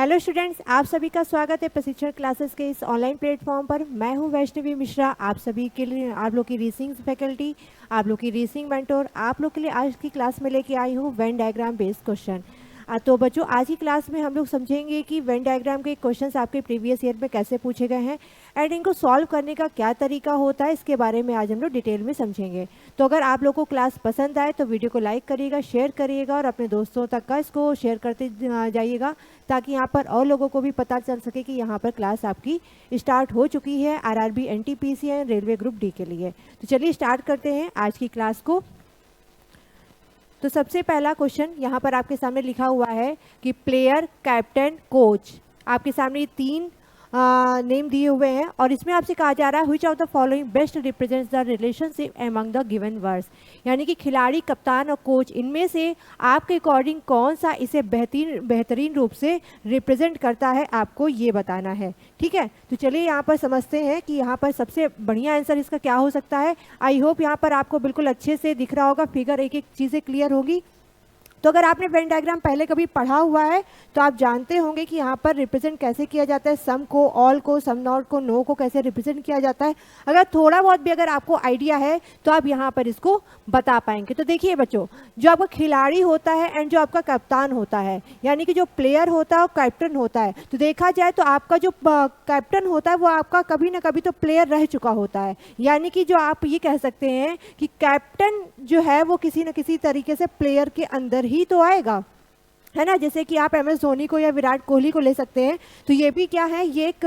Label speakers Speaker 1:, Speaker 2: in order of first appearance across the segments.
Speaker 1: Hello students, आप सभी का स्वागत है प्रशिक्षण क्लासेस के इस ऑनलाइन प्लेटफॉर्म पर। मैं हूं वैष्णवी मिश्रा, आप सभी के लिए, आप लोग की रीजनिंग फैकल्टी, आप लोग की रीजनिंग मेंटोर। आप लोग के लिए आज की क्लास में लेके आई हूं वेन डायग्राम बेस्ड क्वेश्चन। तो बच्चों, आज की क्लास में हम लोग समझेंगे कि वेन डायग्राम के क्वेश्चंस आपके प्रीवियस ईयर में कैसे पूछे गए हैं एंड इनको सॉल्व करने का क्या तरीका होता है, इसके बारे में आज हम लोग डिटेल में समझेंगे। तो अगर आप लोग को क्लास पसंद आए तो वीडियो को लाइक करिएगा, शेयर करिएगा और अपने दोस्तों तक का इसको शेयर करते जाइएगा, ताकि यहाँ पर और लोगों को भी पता चल सके कि यहाँ पर क्लास आपकी स्टार्ट हो चुकी है RRB NTPC and railway group D के लिए। तो चलिए स्टार्ट करते हैं आज की क्लास को। तो सबसे पहला क्वेश्चन यहाँ पर आपके सामने लिखा हुआ है कि प्लेयर, कैप्टन, कोच, आपके सामने ये तीन नेम दिए हुए हैं और इसमें आपसे कहा जा रहा है which of the following best represents the relationship among the given words, यानी कि खिलाड़ी, कप्तान और कोच, इनमें से आपके अकॉर्डिंग कौन सा इसे बेहतरीन रूप से रिप्रेजेंट करता है, आपको ये बताना है। ठीक है, तो चलिए यहाँ पर समझते हैं कि यहाँ पर सबसे बढ़िया आंसर इसका क्या हो सकता है। आई होप यहाँ पर आपको बिल्कुल अच्छे से दिख रहा होगा, फिगर एक एक चीज़ें क्लियर होगी। तो अगर आपने वेन डायग्राम पहले कभी पढ़ा हुआ है तो आप जानते होंगे कि यहाँ पर रिप्रेजेंट कैसे किया जाता है, सम को, ऑल को, सम नॉट को, नो को कैसे रिप्रेजेंट किया जाता है। अगर थोड़ा बहुत भी अगर आपको आइडिया है तो आप यहाँ पर इसको बता पाएंगे। तो देखिए बच्चों, जो आपका खिलाड़ी होता है एंड जो आपका कप्तान होता है, यानी कि जो प्लेयर होता है और कैप्टन होता है, तो देखा जाए तो आपका जो कैप्टन होता है वो आपका कभी ना कभी तो प्लेयर रह चुका होता है, यानी कि जो आप ये कह सकते हैं कि कैप्टन जो है वो किसी न किसी तरीके से प्लेयर के अंदर ही तो आएगा, है ना। जैसे कि आप एम एस धोनी को या विराट कोहली को ले सकते हैं, तो ये भी क्या है, ये एक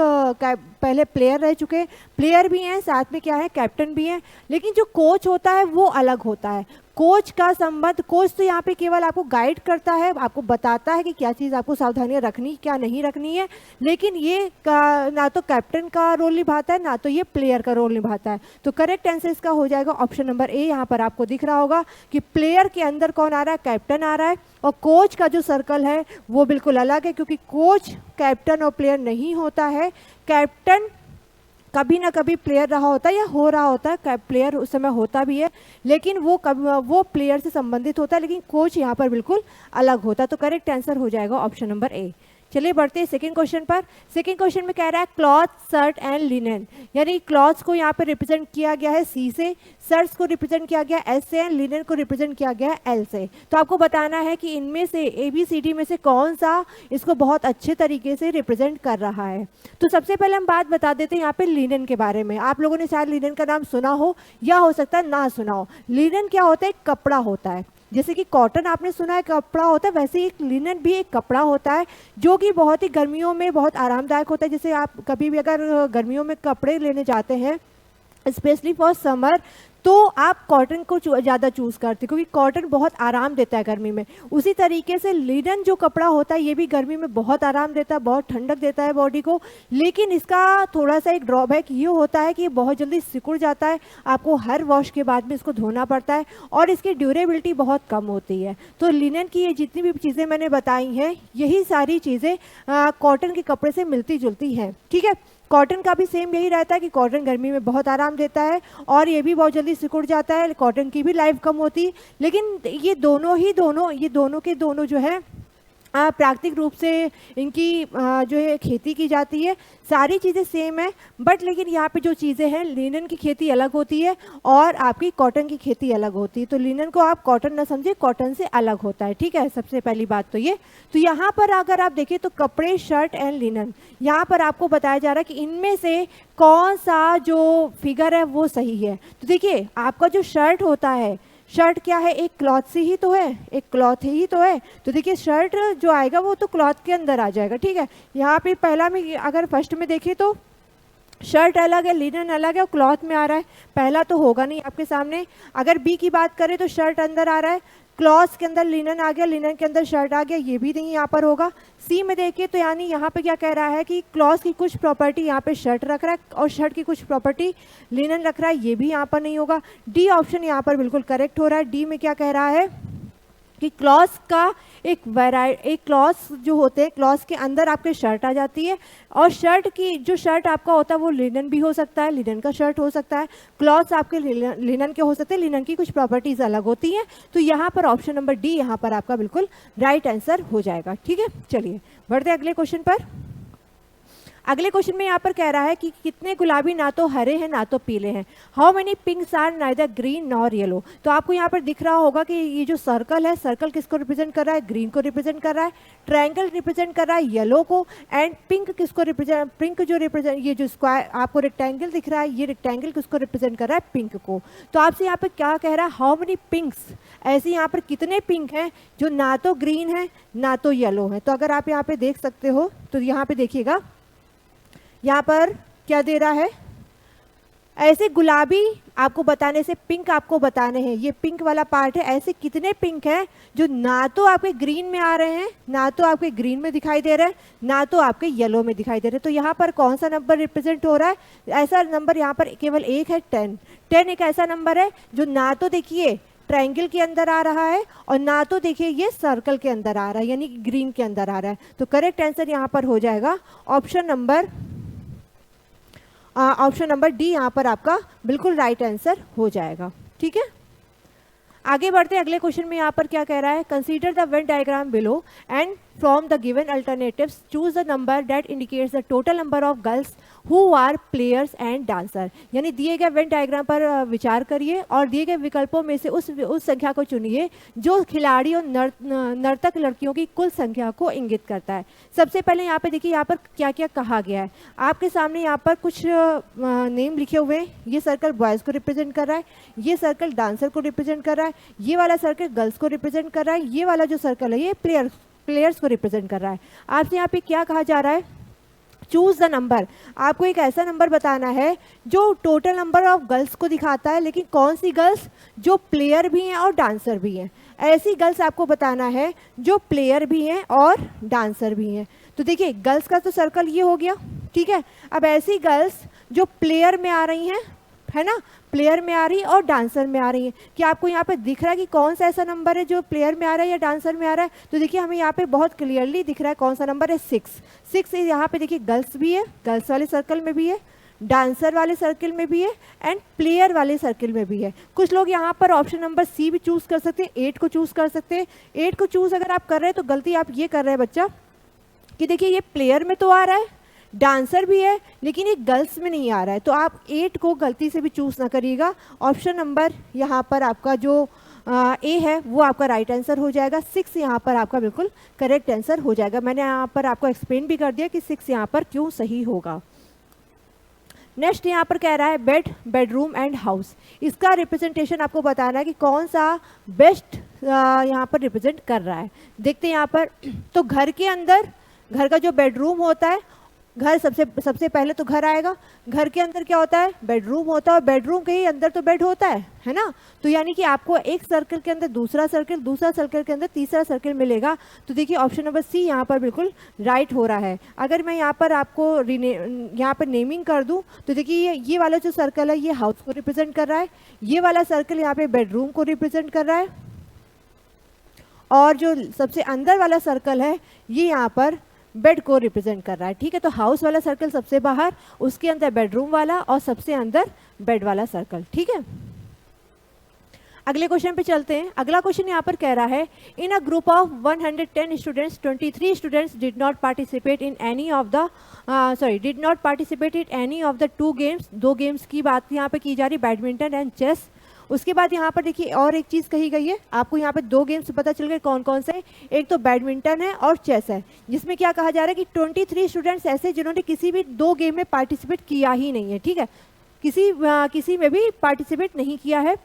Speaker 1: पहले प्लेयर रह चुके, प्लेयर भी हैं, साथ में क्या है, कैप्टन भी हैं। लेकिन जो कोच होता है वो अलग होता है। कोच का संबंध, कोच तो यहाँ पे केवल आपको गाइड करता है, आपको बताता है कि क्या चीज़ आपको सावधानियां रखनी, क्या नहीं रखनी है, लेकिन ये ना तो कैप्टन का रोल निभाता है ना तो ये प्लेयर का रोल निभाता है। तो करेक्ट आंसर इसका हो जाएगा ऑप्शन नंबर ए। यहाँ पर आपको दिख रहा होगा कि प्लेयर के अंदर कौन आ रहा है, कैप्टन आ रहा है, और कोच का जो सर्कल है वो बिल्कुल अलग है, क्योंकि कोच कैप्टन और प्लेयर नहीं होता है। कैप्टन कभी ना कभी प्लेयर रहा होता है या हो रहा होता है, प्लेयर उस समय होता भी है, लेकिन वो प्लेयर से संबंधित होता है, लेकिन कोच यहाँ पर बिल्कुल अलग होता है। तो करेक्ट आंसर हो जाएगा ऑप्शन नंबर ए। चलिए बढ़ते हैं सेकंड क्वेश्चन पर। सेकंड क्वेश्चन में कह रहा है क्लॉथ, शर्ट एंड लिनन, यानी क्लॉथ्स को यहाँ पे रिप्रेजेंट किया गया है सी से, शर्ट्स को रिप्रेजेंट किया गया एस से एंड लिनन को रिप्रेजेंट किया गया एल से। तो आपको बताना है कि इनमें से ABCD में से कौन सा इसको बहुत अच्छे तरीके से रिप्रेजेंट कर रहा है। तो सबसे पहले हम बात बता देते हैं यहाँ पे लिनन के बारे में। आप लोगों ने शायद लिनन का नाम सुना हो या हो सकता है ना सुना हो। लिनन क्या होता है, कपड़ा होता है। जैसे कि कॉटन आपने सुना है कपड़ा होता है, वैसे ही लिनन भी एक कपड़ा होता है जो कि बहुत ही गर्मियों में बहुत आरामदायक होता है। जैसे आप कभी भी अगर गर्मियों में कपड़े लेने जाते हैं स्पेशली फॉर समर, तो आप कॉटन को ज़्यादा चूज़ करते हैं क्योंकि कॉटन बहुत आराम देता है गर्मी में। उसी तरीके से लिनन जो कपड़ा होता है ये भी गर्मी में बहुत आराम देता है, बहुत ठंडक देता है बॉडी को। लेकिन इसका थोड़ा सा एक ड्रॉबैक ये होता है कि ये बहुत जल्दी सिकुड़ जाता है, आपको हर वॉश के बाद में इसको धोना पड़ता है और इसकी ड्यूरेबिलिटी बहुत कम होती है। तो लिनन की ये जितनी भी चीज़ें मैंने बताई हैं, यही सारी चीज़ें कॉटन के कपड़े से मिलती जुलती हैं। ठीक है, कॉटन का भी सेम यही रहता है कि कॉटन गर्मी में बहुत आराम देता है और ये भी बहुत जल्दी सिकुड़ जाता है, कॉटन की भी लाइफ कम होती है। लेकिन ये दोनों के दोनों जो है प्राकृतिक रूप से इनकी जो है खेती की जाती है, सारी चीज़ें सेम है, बट लेकिन यहाँ पे जो चीज़ें हैं, लिनन की खेती अलग होती है और आपकी कॉटन की खेती अलग होती है। तो लिनन को आप कॉटन ना समझे, कॉटन से अलग होता है। ठीक है, सबसे पहली बात तो ये। तो यहाँ पर अगर आप देखें तो कपड़े, शर्ट एंड लिनन, यहाँ पर आपको बताया जा रहा है कि इनमें से कौन सा जो फिगर है वो सही है। तो देखिए, आपका जो शर्ट होता है, शर्ट क्या है, एक क्लॉथ से ही तो है, एक क्लॉथ ही तो है। तो देखिए शर्ट जो आएगा वो तो क्लॉथ के अंदर आ जाएगा। ठीक है, यहाँ पे पहला में अगर फर्स्ट में देखें तो शर्ट अलग है, लिनन अलग है और क्लॉथ में आ रहा है, पहला तो होगा नहीं आपके सामने। अगर बी की बात करें तो शर्ट अंदर आ रहा है, क्लॉथ के अंदर लिनन आ गया, लिनन के अंदर शर्ट आ गया, ये भी नहीं यहाँ पर होगा। सी में देखिए तो यानी यहाँ पे क्या कह रहा है कि क्लॉथ की कुछ प्रॉपर्टी यहाँ पे शर्ट रख रहा है और शर्ट की कुछ प्रॉपर्टी लिनन रख रहा है, ये भी यहाँ पर नहीं होगा। डी ऑप्शन यहाँ पर बिल्कुल करेक्ट हो रहा है। डी में क्या कह रहा है कि क्लॉथ का एक क्लॉथ जो होते हैं, क्लॉथ के अंदर आपके शर्ट आ जाती है, और शर्ट की जो शर्ट आपका होता है वो लिनन भी हो सकता है, लिनन का शर्ट हो सकता है, क्लॉथ आपके लिनन के हो सकते हैं, लिनन की कुछ प्रॉपर्टीज अलग होती हैं। तो यहाँ पर ऑप्शन नंबर डी यहाँ पर आपका बिल्कुल राइट आंसर हो जाएगा। ठीक है, चलिए बढ़ते हैं अगले क्वेश्चन पर। अगले क्वेश्चन में यहाँ पर कह रहा है कि कितने गुलाबी ना तो हरे हैं ना तो पीले हैं। How many pinks are neither green nor yellow. तो आपको यहाँ पर दिख रहा होगा कि ये जो सर्कल है, सर्कल किसको रिप्रेजेंट कर रहा है, ग्रीन को रिप्रेजेंट कर रहा है, ट्रायंगल रिप्रेजेंट कर रहा है येलो को, एंड पिंक किसको रिप्रेजेंट, पिंक जो रिप्रेजेंट, ये जो स्क्वायर आपको रेक्टेंगल दिख रहा है, ये रेक्टेंगल किसको रिप्रेजेंट कर रहा है, पिंक को। तो आपसे यहाँ पर क्या कह रहा है, हाउ मेनी पिंक्स, ऐसे यहाँ पर कितने पिंक हैं जो ना तो ग्रीन है ना तो येलो है। तो अगर आप यहाँ पे देख सकते हो तो यहाँ पे देखिएगा, यहाँ पर क्या दे रहा है, ऐसे गुलाबी आपको बताने से पिंक आपको बताने हैं, ये पिंक वाला पार्ट है, ऐसे कितने पिंक हैं जो ना तो आपके ग्रीन में आ रहे हैं, ना तो आपके ग्रीन में दिखाई दे रहे हैं, ना तो आपके येलो में दिखाई दे रहे हैं। तो यहाँ पर कौन सा नंबर रिप्रेजेंट हो रहा है, ऐसा नंबर यहाँ पर केवल एक है, 10। 10 एक ऐसा नंबर है जो ना तो देखिए ट्रायंगल के अंदर आ रहा है और ना तो देखिए ये सर्कल के अंदर आ रहा है, यानी ग्रीन के अंदर आ रहा है। तो करेक्ट आंसर यहाँ पर हो जाएगा ऑप्शन नंबर डी, यहाँ पर आपका बिल्कुल राइट आंसर हो जाएगा। ठीक है, आगे बढ़ते अगले क्वेश्चन में। यहाँ पर क्या कह रहा है, consider the Venn diagram below and from the given alternatives choose the number that indicates the total number of girls who are players and dancer. यानी दिए गए वेन डायग्राम पर विचार करिए और दिए गए विकल्पों में से उस संख्या को चुनिए जो खिलाड़ी और नर्तक लड़कियों की कुल संख्या को इंगित करता है। सबसे पहले यहाँ पे देखिए, यहाँ पर क्या क्या कहा गया है। आपके सामने यहाँ पर कुछ नेम लिखे हुए हैं। ये सर्कल बॉयज़ को रिप्रेजेंट कर रहा है, ये सर्कल डांसर को रिप्रेजेंट कर रहा है, ये वाला सर्कल गर्ल्स को रिप्रेजेंट कर रहा है, ये वाला जो सर्कल है ये प्लेयर्स को रिप्रेजेंट कर रहा है। आपसे यहाँ पे क्या कहा जा रहा है, चूज द नंबर। आपको एक ऐसा नंबर बताना है जो टोटल नंबर ऑफ गर्ल्स को दिखाता है, लेकिन कौन सी गर्ल्स, जो प्लेयर भी हैं और डांसर भी हैं। ऐसी गर्ल्स आपको बताना है जो प्लेयर भी हैं और डांसर भी हैं। तो देखिए गर्ल्स का तो सर्कल ये हो गया, ठीक है। अब ऐसी गर्ल्स जो प्लेयर में आ रही हैं, है ना, प्लेयर में आ रही है और डांसर में आ रही है। क्या आपको यहाँ पे दिख रहा है कि कौन सा ऐसा नंबर है जो प्लेयर में आ रहा है या डांसर में आ रहा है? तो देखिए हमें यहाँ पे बहुत क्लियरली दिख रहा है कौन सा नंबर है, 6 यहाँ पे देखिए गर्ल्स भी है, गर्ल्स वाले सर्कल में भी है, डांसर वाले सर्कल में भी है एंड प्लेयर वाले सर्कल में भी है। कुछ लोग यहाँ पर ऑप्शन नंबर सी भी चूज कर सकते हैं, 8 को चूज कर सकते हैं। 8 को चूज अगर आप कर रहे हैं तो गलती आप ये कर रहे हैं बच्चा कि देखिए ये प्लेयर में तो आ रहा है, डांसर भी है, लेकिन ये गर्ल्स में नहीं आ रहा है। तो आप 8 को गलती से भी चूज ना करिएगा। ऑप्शन नंबर यहाँ पर आपका जो ए है वो आपका राइट आंसर हो जाएगा। 6 यहाँ पर आपका बिल्कुल करेक्ट आंसर हो जाएगा। मैंने यहाँ पर आपको एक्सप्लेन भी कर दिया कि 6 यहाँ पर क्यों सही होगा। नेक्स्ट यहाँ पर कह रहा है बेड, बेडरूम एंड हाउस। इसका रिप्रेजेंटेशन आपको बताना है कि कौन सा बेस्ट यहाँ पर रिप्रेजेंट कर रहा है। देखते हैं यहाँ पर, तो घर के अंदर, घर का जो बेडरूम होता है, घर सबसे पहले तो घर आएगा। घर के अंदर क्या होता है, बेडरूम होता है, और बेडरूम के ही अंदर तो बेड होता है ना। तो यानी कि आपको एक सर्कल के अंदर दूसरा सर्कल, दूसरा सर्कल के अंदर तीसरा सर्कल मिलेगा। तो देखिए ऑप्शन नंबर सी यहाँ पर बिल्कुल राइट हो रहा है। अगर मैं यहाँ पर आपको यहाँ पर नेमिंग कर दूँ तो देखिए ये वाला जो सर्कल है ये हाउस को रिप्रेजेंट कर रहा है, ये वाला सर्कल यहाँ पे बेडरूम को रिप्रेजेंट कर रहा है, और जो सबसे अंदर वाला सर्कल है ये यहाँ पर बेड को रिप्रेजेंट कर रहा है। ठीक है, तो हाउस वाला सर्कल सबसे बाहर, उसके अंदर बेडरूम वाला और सबसे अंदर बेड वाला सर्कल। ठीक है, अगले क्वेश्चन पे चलते हैं। अगला क्वेश्चन यहाँ पर कह रहा है in a group of 110 students 23 students did not participate in any of the 2 games. 2 games की बात यहाँ पे की जा रही, बैडमिंटन एंड चेस। उसके बाद यहाँ पर देखिए और एक चीज़ कही गई है, आपको यहाँ पे 2 गेम्स पता चल गए कौन कौन से। एक तो बैडमिंटन है और चेस है, जिसमें क्या कहा जा रहा है कि 23 स्टूडेंट्स ऐसे जिन्होंने किसी भी 2 गेम में पार्टिसिपेट किया ही नहीं है। ठीक है, किसी में भी पार्टिसिपेट नहीं किया है।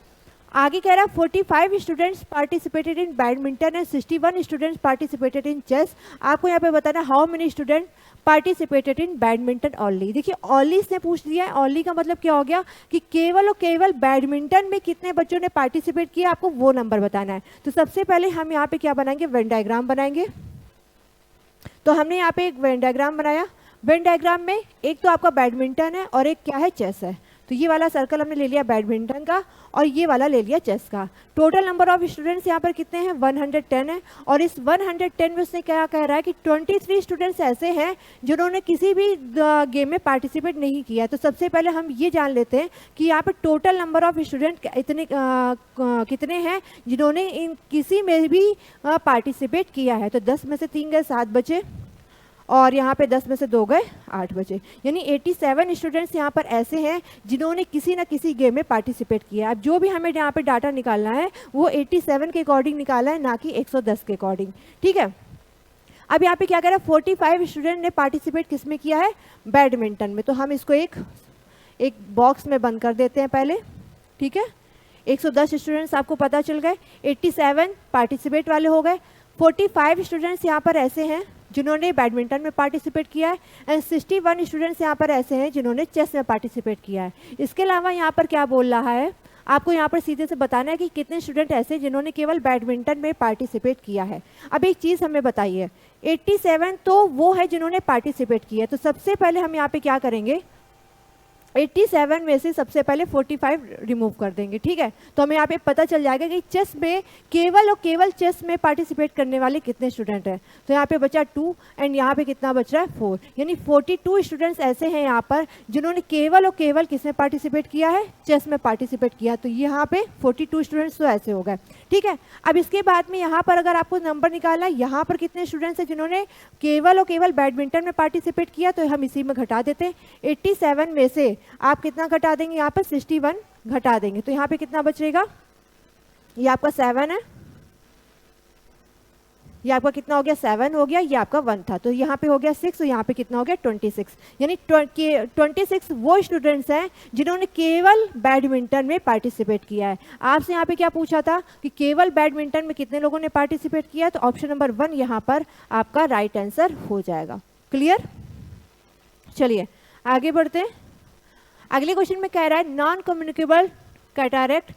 Speaker 1: आगे कह रहा है 45 students participated in badminton and 61 students participated in chess. आपको यहाँ पे बताना how many student participated in badminton only. देखिए ओनली से पूछ लिया है, ओनली का मतलब क्या हो गया कि केवल और केवल बैडमिंटन में कितने बच्चों ने पार्टिसिपेट किया, आपको वो नंबर बताना है। तो सबसे पहले हम यहाँ पे क्या बनाएंगे, वेन डायग्राम बनाएंगे। तो हमने यहाँ पे एक वेन डायग्राम बनाया। वेन डायग्राम में एक तो आपका बैडमिंटन है और एक क्या है, चेस है। तो ये वाला सर्कल हमने ले लिया बैडमिंटन का और ये वाला ले लिया चेस का। टोटल नंबर ऑफ स्टूडेंट्स यहाँ पर कितने हैं, 110 है। और इस 110 में उसने क्या कह रहा है कि 23 स्टूडेंट्स ऐसे हैं जिन्होंने किसी भी गेम में पार्टिसिपेट नहीं किया। तो सबसे पहले हम ये जान लेते हैं कि यहाँ पर टोटल नंबर ऑफ स्टूडेंट इतने कितने हैं जिन्होंने इन किसी में भी पार्टिसिपेट किया है। तो 10 में से 3 गए 7 बचे और यहाँ पे 10 में से 2 गए 8 बचे, यानी 87 स्टूडेंट्स यहाँ पर ऐसे हैं जिन्होंने किसी ना किसी गेम में पार्टिसिपेट किया है। अब जो भी हमें यहाँ पे डाटा निकालना है वो 87 के अकॉर्डिंग निकाला है, ना कि 110 के अकॉर्डिंग। ठीक है, अब यहाँ पे क्या कह रहा है, 45 स्टूडेंट ने पार्टिसिपेट किस में किया है, बैडमिंटन में। तो हम इसको एक बॉक्स में बंद कर देते हैं पहले। ठीक है, 110 स्टूडेंट्स आपको पता चल गए, 87 पार्टिसिपेट वाले हो गए। 45 स्टूडेंट्स यहाँ पर ऐसे हैं जिन्होंने बैडमिंटन में पार्टिसिपेट किया है एंड 61 स्टूडेंट्स यहाँ पर ऐसे हैं जिन्होंने चेस में पार्टिसिपेट किया है। इसके अलावा यहाँ पर क्या बोल रहा है, आपको यहाँ पर सीधे से बताना है कि कितने स्टूडेंट ऐसे जिन्होंने केवल बैडमिंटन में पार्टिसिपेट किया है। अब एक चीज़ हमें बताइए, 87 तो वो है जिन्होंने पार्टिसिपेट किया है। तो सबसे पहले हम यहाँ पे क्या करेंगे, 87 में से सबसे पहले 45 रिमूव कर देंगे। ठीक है, तो हमें यहाँ पे पता चल जाएगा कि चेस में केवल और केवल चेस में पार्टिसिपेट करने वाले कितने स्टूडेंट हैं। तो यहाँ पे बचा 2 एंड यहाँ पे कितना बच रहा है 4, यानी 42 स्टूडेंट्स ऐसे हैं यहाँ पर जिन्होंने केवल और केवल किस में पार्टिसिपेट किया है, चेस में पार्टिसिपेट किया। तो यहाँ पे 42 स्टूडेंट्स तो ऐसे हो गए। ठीक है, अब इसके बाद में यहाँ पर अगर आपको नंबर निकालना है, यहाँ पर कितने स्टूडेंट्स हैं जिन्होंने केवल और केवल बैडमिंटन में पार्टिसिपेट किया, तो हम इसी में घटा देते हैं। 87 में से आप कितना घटा देंगे, यहाँ पर 61 घटा देंगे। तो यहाँ पे कितना बचेगा, ये आपका 7 है, ये आपका कितना हो गया 7 हो गया, ये आपका 1 था, तो यहाँ पे हो गया 6 और यहाँ पे कितना हो गया 26, यानी 26 वो स्टूडेंट्स हैं जिन्होंने केवल बैडमिंटन में पार्टिसिपेट किया है। आपसे यहाँ पे क्या पूछा था कि केवल बैडमिंटन में कितने लोगों ने पार्टिसिपेट किया, तो ऑप्शन नंबर 1 यहाँ पर आपका राइट आंसर हो जाएगा। क्लियर, चलिए आगे बढ़ते हैं। अगले क्वेश्चन में कह रहा है non communicable cataract,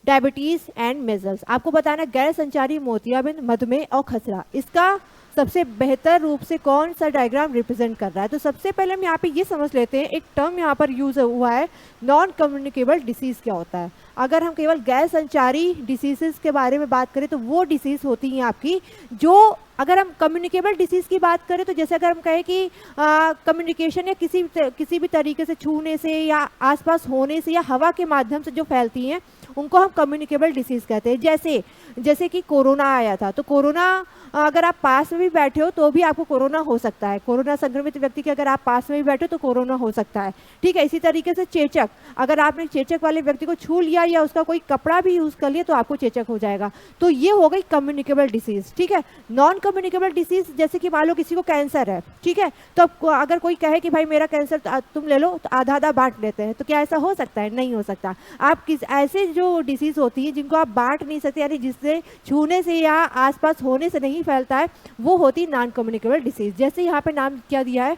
Speaker 1: diabetes and measles. आपको बताना गैर संचारी मोतियाबिंद, मधुमेह और खसरा, इसका सबसे बेहतर रूप से कौन सा डायग्राम रिप्रेजेंट कर रहा है। तो सबसे पहले हम यहाँ पे ये समझ लेते हैं, एक टर्म यहाँ पर यूज हुआ है नॉन कम्युनिकेबल डिसीज क्या होता है। अगर हम केवल गैर संचारी डिसीजेस के बारे में बात करें तो वो डिसीज होती हैं आपकी जो, अगर हम कम्युनिकेबल डिसीज की बात करें तो जैसे अगर हम कहें कि कम्युनिकेशन या किसी भी तरीके से छूने से या आसपास होने से या हवा के माध्यम से जो फैलती हैं उनको हम कम्युनिकेबल डिसीज कहते हैं। जैसे कि कोरोना आया था, तो कोरोना अगर आप पास में भी बैठे हो तो भी आपको कोरोना हो सकता है। कोरोना संक्रमित व्यक्ति के अगर आप पास में भी बैठे हो तो कोरोना हो सकता है। ठीक है, इसी तरीके से चेचक, अगर आपने चेचक वाले व्यक्ति को छू लिया या उसका कोई कपड़ा भी यूज कर लिया तो आपको चेचक हो जाएगा। तो ये हो गई कम्युनिकेबल डिसीज। ठीक है, नॉन कम्युनिकेबल डिसीज जैसे कि मान लो किसी को कैंसर है, ठीक है, तो अगर कोई कहे कि भाई मेरा कैंसर तुम ले लो, तो आधा आधा बांट लेते हैं, तो क्या ऐसा हो सकता है? नहीं हो सकता। आप किस ऐसे जो डिसीज होती है जिनको आप बांट नहीं सकते, यानी जिससे छूने से या आसपास होने से नहीं फैलता है, वो होती नॉन कम्युनिकेबल डिसीज। जैसे यहाँ पे नाम क्या दिया है,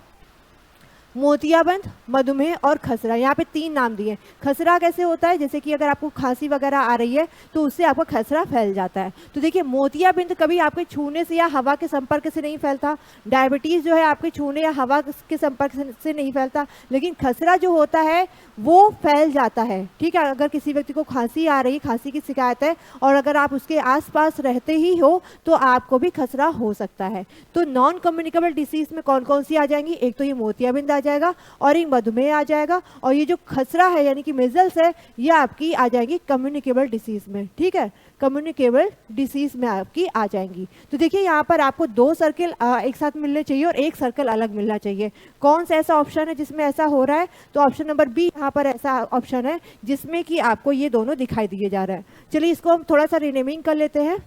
Speaker 1: मोतियाबिंद, मधुमेह और खसरा, यहाँ पे 3 नाम दिए। खसरा कैसे होता है, जैसे कि अगर आपको खांसी वगैरह आ रही है तो उससे आपका खसरा फैल जाता है। तो देखिए मोतियाबिंद कभी आपके छूने से या हवा के संपर्क से नहीं फैलता, डायबिटीज जो है आपके छूने या हवा के संपर्क से नहीं फैलता, लेकिन खसरा जो होता है वो फैल जाता है। ठीक है, अगर किसी व्यक्ति को खांसी आ रही है, खांसी की शिकायत है और अगर आप उसके आसपास रहते ही हो तो आपको भी खसरा हो सकता है। तो नॉन कम्युनिकेबल डिसीज में कौन कौन सी आ जाएंगी, एक तो ये मोतियाबिंद जाएगा और एक मधुमेह आ जाएगा, और ये जो खसरा है यानी कि मेजल्स है ये आपकी आ जाएगी कम्युनिकेबल डिसीज में। ठीक है, कम्युनिकेबल डिसीज में आपकी आ जाएंगी। तो देखिए यहाँ पर आपको 2 सर्कल एक साथ मिलने चाहिए और 1 सर्कल अलग मिलना चाहिए। कौन सा ऐसा ऑप्शन है जिसमें ऐसा हो रहा है, तो ऑप्शन नंबर बी यहाँ पर ऐसा ऑप्शन है जिसमें कि आपको ये दोनों दिखाई दिए जा रहा है। चलिए इसको हम थोड़ा सा रिनेमिंग कर लेते हैं।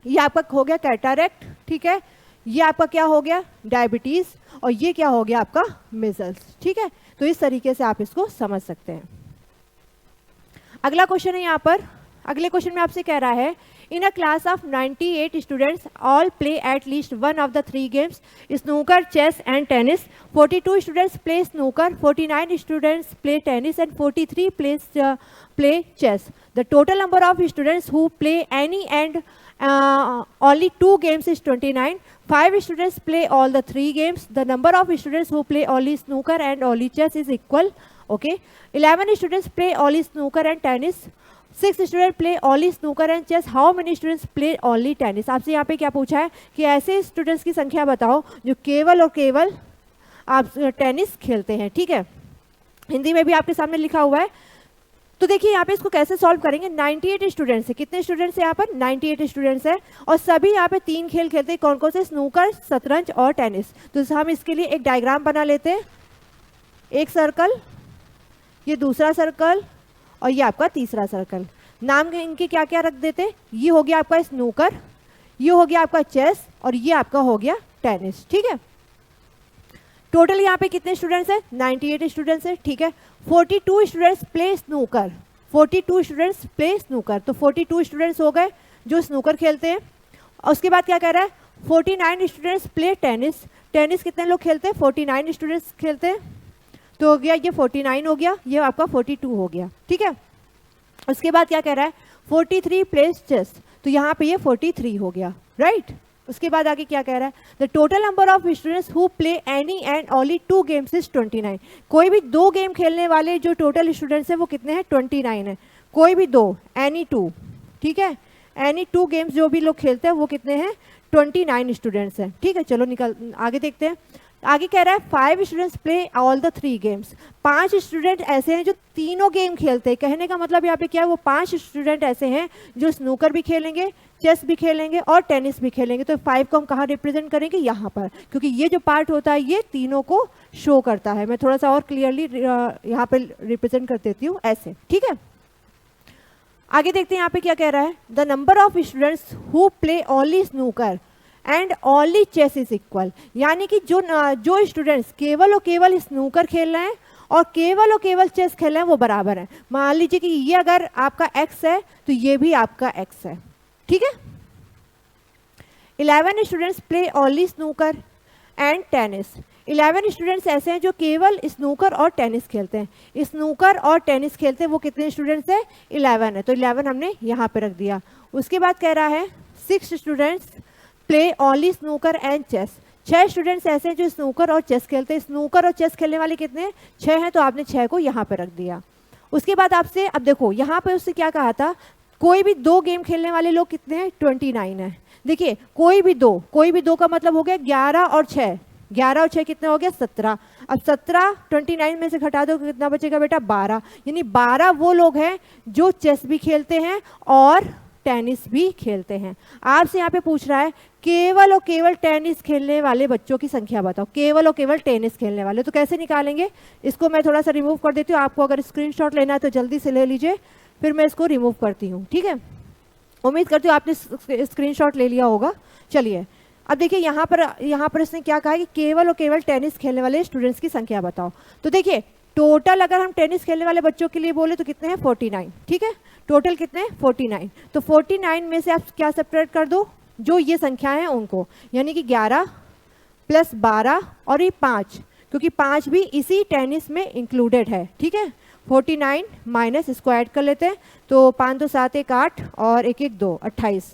Speaker 1: ये आपका हो गया कैटारेक्ट, ठीक है, ये आपका क्या हो गया डायबिटीज, और ये क्या हो गया आपका मेजल्स। ठीक है, तो इस तरीके से आप इसको समझ सकते हैं। अगला क्वेश्चन है यहाँ पर, अगले क्वेश्चन में आपसे कह रहा है in a class of 98 students all play at least one of the 3 games snooker, chess and tennis. 42 students play snooker, 49 students play tennis and 43 play chess. The total number of students who play any and only 2 games is 29. 5 students play all the 3 games. The number of students who play only snooker and only chess is equal. Okay. 11 students play only snooker and tennis, 6 student play only snooker and chess, how many students play only tennis. आपसे यहाँ पे क्या पूछा है कि ऐसे students की संख्या बताओ जो केवल और केवल आप टेनिस खेलते हैं, ठीक है। हिंदी में भी आपके सामने लिखा हुआ है। तो देखिए यहाँ पे इसको कैसे सॉल्व करेंगे। 98 स्टूडेंट्स है, कितने स्टूडेंट्स हैं यहाँ पर, 98 स्टूडेंट्स हैं, और सभी यहाँ पे 3 खेल खेलते हैं, कौन कौन से, स्नूकर, शतरंज और टेनिस। तो हम इसके लिए एक डायग्राम बना लेते हैं, एक सर्कल, ये दूसरा सर्कल और ये आपका तीसरा सर्कल। नाम इनके क्या क्या रख देते हैं, ये हो गया आपका स्नूकर, ये हो गया आपका चेस और ये आपका हो गया टेनिस, ठीक है। टोटल यहाँ पे कितने स्टूडेंट्स हैं, 98 स्टूडेंट्स हैं, ठीक है। 42 students play snooker, 42 students play snooker, तो 42 स्टूडेंट्स हो गए जो स्नूकर खेलते हैं। और उसके बाद क्या कह रहा है, 49 स्टूडेंट्स प्ले टेनिस, टेनिस कितने लोग खेलते हैं, 49 स्टूडेंट्स खेलते हैं, तो हो गया ये 49 हो गया, ये आपका 42 हो गया, ठीक है। उसके बाद क्या कह रहा है, 43 प्लेस चेस, तो यहाँ पे ये 43 हो गया, राइट। उसके बाद आगे क्या कह रहा है, the total number of students who play any and only 2 games is 29। कोई भी 2 गेम खेलने वाले जो टोटल स्टूडेंट्स हैं वो कितने हैं, 29 है। कोई भी 2, एनी 2, ठीक है, एनी 2 गेम्स जो भी लोग खेलते हैं वो कितने हैं, 29 स्टूडेंट्स हैं, ठीक है। चलो निकल आगे देखते हैं। आगे कह रहा है 5 students play all the 3 games, 5 student ऐसे हैं जो तीनों गेम खेलते हैं। कहने का मतलब यहाँ पे क्या है, वो 5 स्टूडेंट ऐसे हैं जो स्नूकर भी खेलेंगे, चेस भी खेलेंगे और टेनिस भी खेलेंगे। तो 5 को हम कहाँ रिप्रेजेंट करेंगे, यहाँ पर, क्योंकि ये जो पार्ट होता है ये तीनों को शो करता है। मैं थोड़ा सा और क्लियरली यहाँ पे रिप्रेजेंट कर देती हूँ ऐसे, ठीक है। आगे देखते हैं यहाँ पे क्या कह रहा है, the number of students who play only snooker and only chess is equal, यानी कि जो स्टूडेंट्स केवल और केवल स्नूकर खेल रहे हैं और केवल चेस खेल रहे हैं वो बराबर है। मान लीजिए कि ये अगर आपका x है तो ये भी आपका x है, ठीक है। 11 students play only snooker and tennis, 11 students ऐसे हैं जो केवल स्नूकर और टेनिस खेलते हैं। स्नूकर और टेनिस खेलते हैं वो कितने स्टूडेंट्स हैं, 11 है, तो 11 हमने यहाँ पे रख दिया। उसके बाद कह रहा है 6 students play only snooker and chess, 6 students ऐसे हैं जो स्नूकर और चेस खेलते हैं। स्नूकर और चेस खेलने वाले कितने हैं, 6 हैं, तो आपने 6 को यहाँ पे रख दिया। उसके बाद आपसे अब देखो यहाँ पे उससे क्या कहा था, कोई भी 2 गेम खेलने वाले लोग कितने हैं, 29 है। देखिए कोई भी दो का मतलब हो गया 11 और 6, 11 और 6 कितना हो गया, 17। अब 17 29 में से घटा दो कितना बचेगा बेटा, 12, यानी 12 वो लोग हैं जो चेस भी खेलते हैं और टेनिस भी खेलते हैं। आपसे यहाँ पे पूछ रहा है केवल और केवल टेनिस खेलने वाले बच्चों की संख्या बताओ, केवल और केवल टेनिस खेलने वाले, तो कैसे निकालेंगे। इसको मैं थोड़ा सा रिमूव कर देती हूँ, आपको अगर स्क्रीनशॉट लेना है तो जल्दी से ले लीजिए, फिर मैं इसको रिमूव करती हूँ, ठीक है। उम्मीद करती हूँ आपने स्क्रीनशॉट ले लिया होगा। चलिए अब देखिए यहाँ पर इसने क्या कहा है कि केवल और केवल टेनिस खेलने वाले स्टूडेंट्स की संख्या बताओ। तो देखिए टोटल अगर हम टेनिस खेलने वाले बच्चों के लिए बोले तो कितने हैं, 49, ठीक है। टोटल कितने हैं, 49, तो 49 में से आप क्या सेपरेट कर दो, जो ये संख्याएं हैं उनको, यानी कि 11 प्लस 12 और ये 5, क्योंकि 5 भी इसी टेनिस में इंक्लूडेड है, ठीक है। 49 माइनस स्क्वायर कर लेते हैं, तो 5 2 7 1 8 और 1 1 2 28,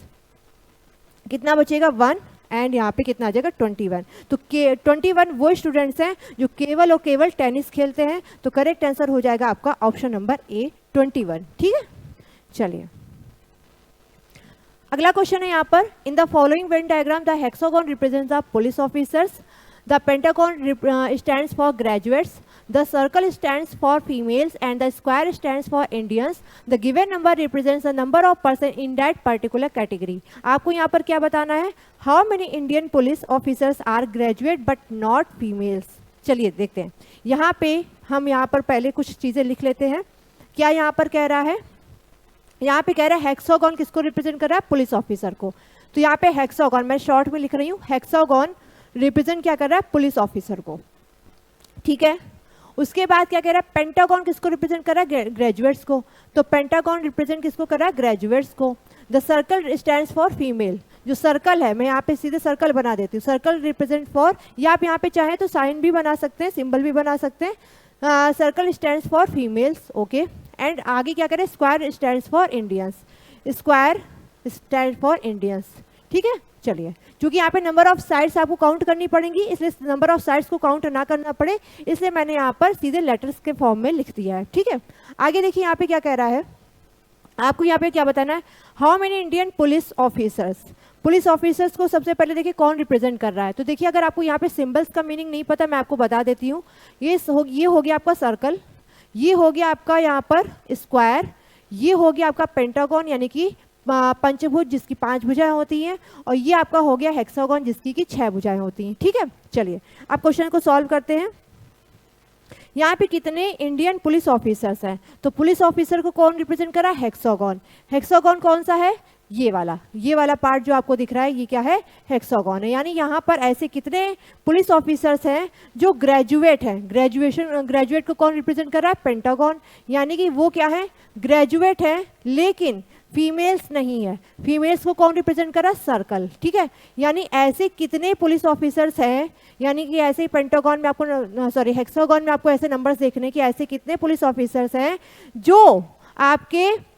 Speaker 1: कितना बचेगा 1, एंड यहाँ पे कितना आ जाएगा 21। तो 21 वो स्टूडेंट्स हैं जो केवल और केवल टेनिस खेलते हैं, तो करेक्ट आंसर हो जाएगा आपका ऑप्शन नंबर ए 21, ठीक है। चलिए अगला क्वेश्चन है यहाँ पर, in the following Venn diagram the hexagon represents the police officers, the pentagon stands for graduates, the circle stands for females and the square stands for Indians. The given number represents the number of person in that particular category. आपको यहाँ पर क्या बताना है, how many Indian police officers are graduate but not females. चलिए देखते हैं, यहाँ पे हम यहाँ पर पहले कुछ चीज़ें लिख लेते हैं। क्या यहाँ पर कह रहा है, यहाँ पे कह रहा है हेक्सागोन किसको रिप्रेजेंट कर रहा है, पुलिस ऑफिसर को। तो यहाँ पे हेक्सागोन मैं शॉर्ट में लिख रही हूँ, हेक्सागोन रिप्रेजेंट क्या कर रहा है, पुलिस ऑफिसर को, ठीक है। उसके बाद क्या कह रहा है, पेंटागन किसको रिप्रेजेंट कर रहा है, ग्रेजुएट्स को, तो पेंटागन रिप्रेजेंट किसको कर रहा है, ग्रेजुएट्स को। The circle stands for female, जो सर्कल है मैं यहाँ पे सीधे सर्कल बना देती हूँ, सर्कल रिप्रेजेंट फॉर, या आप यहाँ पे चाहें तो साइन भी बना सकते हैं, सिंबल भी बना सकते हैं। Circle stands for females, okay. And आगे क्या करें, square stands for Indians, square stand for Indians, ठीक है। चलिए, क्योंकि यहाँ पे नंबर ऑफ साइड्स आपको काउंट करनी पड़ेंगी, इसलिए नंबर ऑफ साइड्स को काउंट ना करना पड़े, इसलिए मैंने यहाँ पर सीधे लेटर्स के फॉर्म में लिख दिया है। ठीक है, आगे देखिए यहाँ पे क्या कह रहा है, आपको यहाँ पे क्या बताना है, how many Indian police officers. Police officers को सबसे पहले देखिए कौन रिप्रेजेंट कर रहा है। तो देखिए अगर आपको यहाँ पे सिंबल्स का मीनिंग नहीं पता, मैं आपको बता देती हूँ। ये हो गया आपका सर्कल, ये हो गया आपका यहाँ पर स्क्वायर, ये हो गया आपका पेंटागन यानी कि पंचभुज जिसकी 5 भुजाएं होती हैं, और ये आपका हो गया हेक्सागन जिसकी की 6 भुजाएं होती हैं। ठीक है, चलिए अब क्वेश्चन को सॉल्व करते हैं। यहाँ पे कितने इंडियन पुलिस ऑफिसर्स हैं, तो पुलिस ऑफिसर को कौन रिप्रेजेंट कर रहा है, हेक्सागन। हेक्सागन कौन सा है, ये वाला पार्ट जो आपको दिख रहा है, ये क्या है, हेक्सागन है। यानी यहाँ पर ऐसे कितने पुलिस ऑफिसर्स हैं जो ग्रेजुएट हैं। ग्रेजुएट को कौन रिप्रेजेंट कर रहा है, पेंटागन, यानी कि वो क्या है, ग्रेजुएट है, लेकिन फीमेल्स नहीं है। फीमेल्स को कौन रिप्रेजेंट कर रहा है, सर्कल। ठीक है, यानी ऐसे कितने पुलिस ऑफिसर्स हैं, यानी कि ऐसे पेंटागन में आपको सॉरी हेक्सागन में आपको ऐसे नंबर्स देखने कि ऐसे कितने पुलिस ऑफिसर्स हैं जो आपके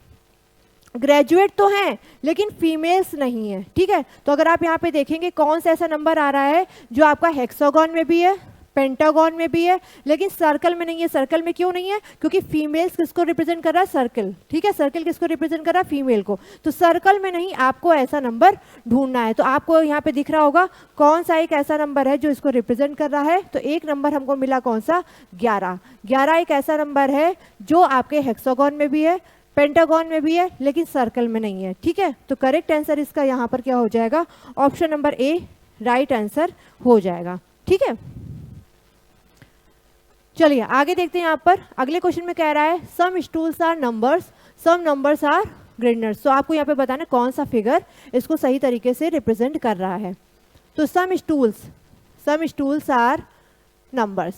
Speaker 1: ग्रेजुएट तो हैं लेकिन फीमेल्स नहीं है। ठीक है, तो अगर आप यहाँ पे देखेंगे कौन सा ऐसा नंबर आ रहा है जो आपका हेक्सागन में भी है, पेंटागन में भी है, लेकिन सर्कल में नहीं है। सर्कल में क्यों नहीं है, क्योंकि फीमेल्स किसको रिप्रेजेंट कर रहा है, सर्कल। ठीक है, सर्कल किसको रिप्रेजेंट कर रहा है, फीमेल को। तो सर्कल में नहीं, आपको ऐसा नंबर ढूंढना है। तो आपको यहाँ पे दिख रहा होगा कौन सा एक ऐसा नंबर है जो इसको रिप्रेजेंट कर रहा है। तो एक नंबर हमको मिला कौन सा, 11। 11 एक ऐसा नंबर है जो आपके हेक्सागन में भी है, पेंटागन में भी है, लेकिन सर्कल में नहीं है। ठीक है, तो करेक्ट आंसर इसका यहाँ पर क्या हो जाएगा, option number A right answer हो जाएगा। ठीक है, चलिए आगे देखते हैं। यहाँ पर अगले क्वेश्चन में कह रहा है some stools are numbers, some numbers are graders. तो आपको यहाँ पे बताना कौन सा फिगर इसको सही तरीके से रिप्रेजेंट कर रहा है। तो सम स्टूल्स आर नंबर्स,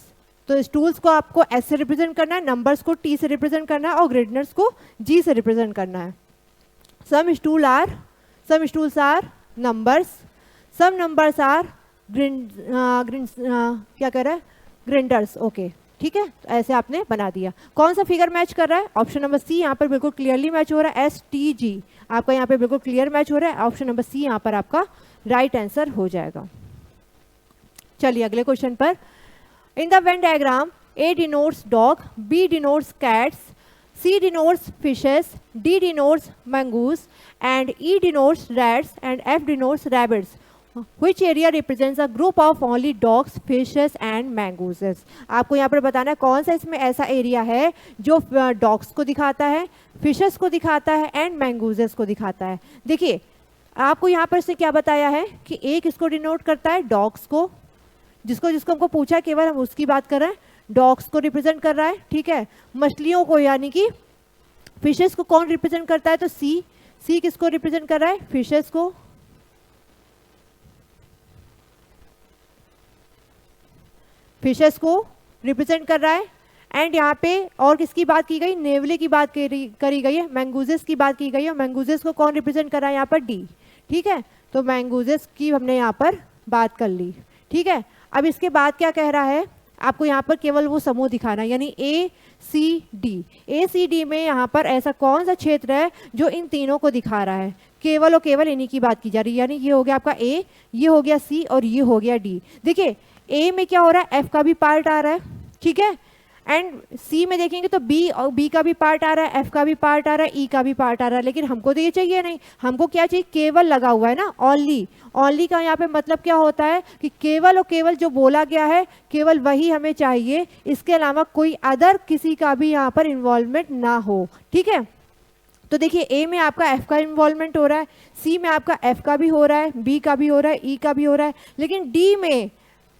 Speaker 1: तो स्टूल्स को आपको एस से रिप्रेजेंट करना है, नंबर्स को टी से रिप्रेजेंट करना है, और ग्रेडर्स को जी से रिप्रेजेंट करना है। Some stools are numbers, some numbers are क्या कह रहा है, ग्रेडर्स। ओके, ठीक है, तो ऐसे आपने बना दिया। कौन सा फिगर मैच कर रहा है, ऑप्शन नंबर सी यहाँ पर बिल्कुल क्लियरली मैच हो रहा है, एस टी जी आपका यहाँ पे बिल्कुल क्लियर मैच हो रहा है। ऑप्शन नंबर सी यहाँ पर आपका राइट आंसर हो जाएगा। चलिए अगले क्वेश्चन पर, in the Venn diagram A denotes dog, B denotes cats, C denotes fishes, D denotes mongoose, and E denotes rats, and F denotes rabbits, which area represents a group of only dogs, fishes and mongooses। आपको यहाँ पर बताना है कौन सा इसमें ऐसा area है जो डॉग्स को दिखाता है, फिशेस को दिखाता है एंड मैंगूजेस को दिखाता है। देखिए आपको यहाँ पर से क्या बताया है कि एक इसको डिनोट करता है डॉग्स को, जिसको हमको पूछा केवल हम उसकी बात कर रहे हैं, डॉग्स को रिप्रेजेंट कर रहा है। ठीक है, मछलियों को यानी कि फिशेस को कौन रिप्रेजेंट करता है, तो सी किसको रिप्रेजेंट कर रहा है, फिशेस को। फिशेस को रिप्रेजेंट कर रहा है। एंड यहाँ पे और किसकी बात की गई, नेवले की बात करी गई है, मैंगूजेस की बात की गई है। मैंगूजेस को कौन रिप्रेजेंट कर रहा है, यहाँ पर डी। ठीक है, तो मैंगूजेस की हमने यहाँ पर बात कर ली। ठीक है, अब इसके बाद क्या कह रहा है, आपको यहाँ पर केवल वो समूह दिखाना, यानी ए सी डी में यहाँ पर ऐसा कौन सा क्षेत्र है जो इन तीनों को दिखा रहा है, केवल और केवल इन्हीं की बात की जा रही है। यानी ये हो गया आपका ए, ये हो गया सी और ये हो गया डी। देखिए ए में क्या हो रहा है, एफ का भी पार्ट आ रहा है। ठीक है, एंड सी में देखेंगे तो बी का भी पार्ट आ रहा है, एफ का भी पार्ट आ रहा है, ई का भी पार्ट आ रहा है। लेकिन हमको तो ये चाहिए नहीं, हमको क्या चाहिए, केवल लगा हुआ है ना, ओनली का यहाँ पे मतलब क्या होता है कि केवल और केवल जो बोला गया है केवल वही हमें चाहिए, इसके अलावा कोई अदर किसी का भी यहाँ पर इन्वॉल्वमेंट ना हो। ठीक है, तो देखिए ए में आपका एफ का इन्वॉल्वमेंट हो रहा है, सी में आपका एफ का भी हो रहा है, बी का भी हो रहा है, ई का भी हो रहा है, लेकिन डी में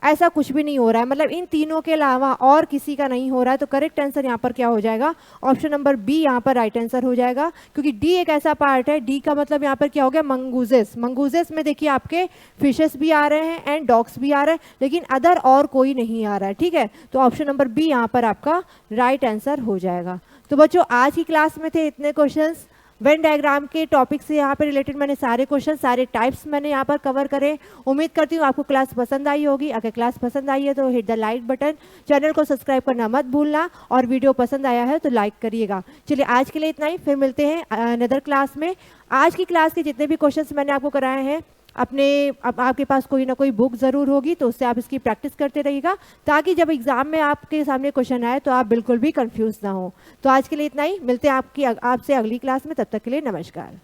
Speaker 1: ऐसा कुछ भी नहीं हो रहा है, मतलब इन तीनों के अलावा और किसी का नहीं हो रहा है। तो करेक्ट आंसर यहाँ पर क्या हो जाएगा, ऑप्शन नंबर बी यहाँ पर राइट आंसर हो जाएगा, क्योंकि डी एक ऐसा पार्ट है, डी का मतलब यहाँ पर क्या हो गया, मंगूजेस में देखिए आपके फिशेस भी आ रहे हैं एंड डॉग्स भी आ रहे हैं, लेकिन अदर और कोई नहीं आ रहा है। ठीक है, तो ऑप्शन नंबर बी यहाँ पर आपका राइट आंसर हो जाएगा। तो बच्चों आज की क्लास में थे इतने क्वेश्चंस, वेन डायग्राम के टॉपिक से यहाँ पे रिलेटेड मैंने सारे क्वेश्चन, सारे टाइप्स मैंने यहाँ पर कवर करे। उम्मीद करती हूँ आपको क्लास पसंद आई होगी। अगर क्लास पसंद आई है तो hit the like button, channel को सब्सक्राइब करना मत भूलना, और वीडियो पसंद आया है तो लाइक करिएगा। चलिए आज के लिए इतना ही, फिर मिलते हैं अनदर क्लास में। आज की क्लास के जितने भी क्वेश्चंस मैंने आपको कराए हैं आपके पास कोई ना कोई बुक ज़रूर होगी, तो उससे आप इसकी प्रैक्टिस करते रहिएगा, ताकि जब एग्ज़ाम में आपके सामने क्वेश्चन आए तो आप बिल्कुल भी कंफ्यूज ना हो। तो आज के लिए इतना ही, मिलते हैं आपसे अगली क्लास में, तब तक के लिए नमस्कार।